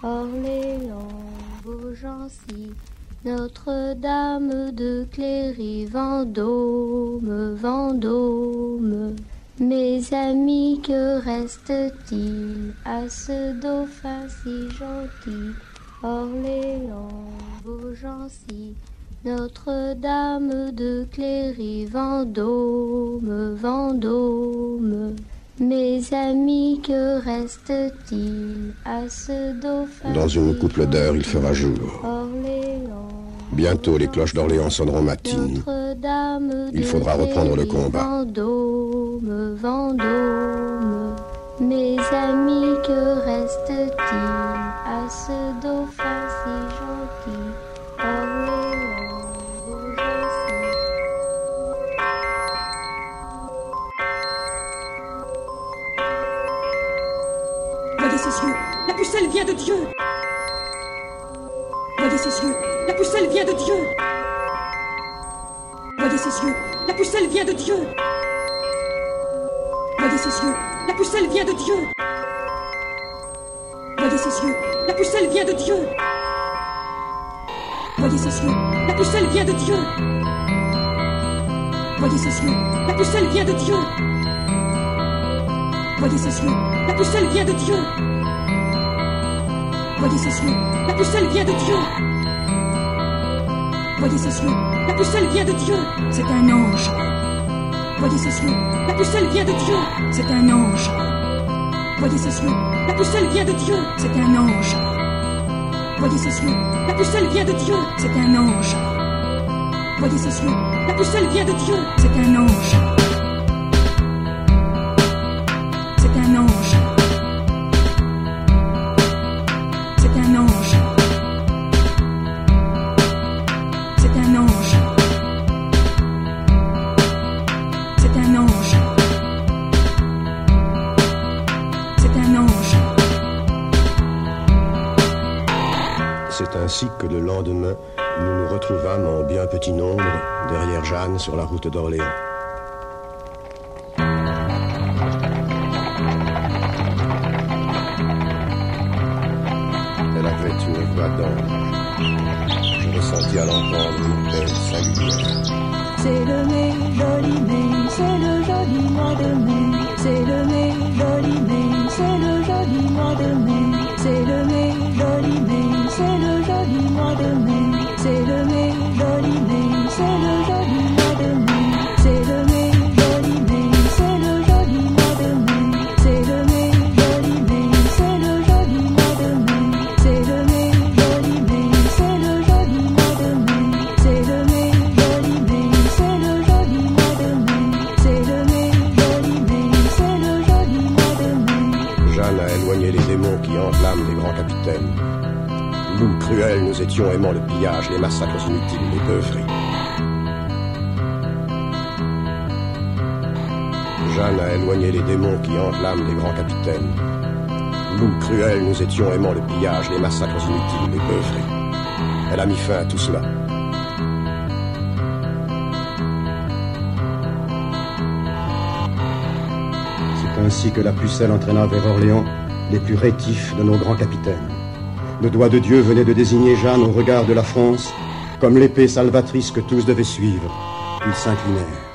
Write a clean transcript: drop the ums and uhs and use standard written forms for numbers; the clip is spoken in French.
Orléans, Beaugency, Notre-Dame de Cléry, Vendôme, Vendôme. Mes amis, que reste-t-il à ce dauphin si gentil? Orléans, Beaugency, Notre-Dame de Cléry, Vendôme, Vendôme. Mes amis, que reste-t-il à ce dauphin? Dans une couple d'heures, il fera jour. Orléans, bientôt, les cloches d'Orléans sonneront matines. Il faudra reprendre le combat. Vendôme, Vendôme. Mes amis, que reste-t-il à ce dauphin si gentil? Orléans, Beaugency. Voyez ses yeux, la pucelle vient de Dieu. Voyez ses yeux, la pucelle vient de Dieu. Voyez ses yeux, la pucelle vient de Dieu. Voyez ses yeux, la pucelle vient de Dieu. Voyez ses yeux, la pucelle vient de Dieu. Voyez ses yeux, la pucelle vient de Dieu. Voyez ses yeux, la pucelle vient de Dieu. Voyez ses yeux, la pucelle vient de Dieu. Voyez ses yeux, la pucelle vient de Dieu. Voyez ses yeux, la pucelle vient de Dieu. C'est un ange. Voyez ses yeux, la pucelle vient de Dieu. C'est un ange. Voyez ses yeux, la pucelle vient de Dieu. C'est un ange. Voyez ses yeux, la pucelle vient de Dieu. C'est un ange. Voyez ses yeux, la pucelle vient de Dieu. C'est un ange. C'est un ange. C'est un ange. C'est un ange. C'est un ange. C'est un ange. C'est ainsi que le lendemain, nous nous retrouvâmes en bien petit nombre derrière Jeanne sur la route d'Orléans. Elle avait une voix d'ange. Je ressentis à l'entendre une paix singulière. C'est le mai, joli mai, c'est le joli mois de mai. C'est le mai, joli mai, c'est le joli mois de mai. C'est le mai, joli mai, c'est le joli mois de mai. C'est le mai, joli mai, c'est le joli mois de mai. C'est le mai, joli mai, c'est le joli mois de mai. C'est le mai, joli mai, c'est le joli mois de mai. C'est le mai, joli mai, c'est le joli mois de mai. C'est le mai, joli mai, c'est le joli mois de mai. C'est le mai, joli mai, c'est le joli mois de mai. Jeanne a éloigné les démons qui hantent l'âme des grands capitaines. Nous, cruels, nous étions aimant le pillage, les massacres inutiles, les beuveries. Jeanne a éloigné les démons qui hantent l'âme des grands capitaines. Nous, cruels, nous étions aimant le pillage, les massacres inutiles, les beuveries. Elle a mis fin à tout cela. C'est ainsi que la pucelle entraîna vers Orléans les plus rétifs de nos grands capitaines. Le doigt de Dieu venait de désigner Jeanne au regard de la France comme l'épée salvatrice que tous devaient suivre. Ils s'inclinèrent.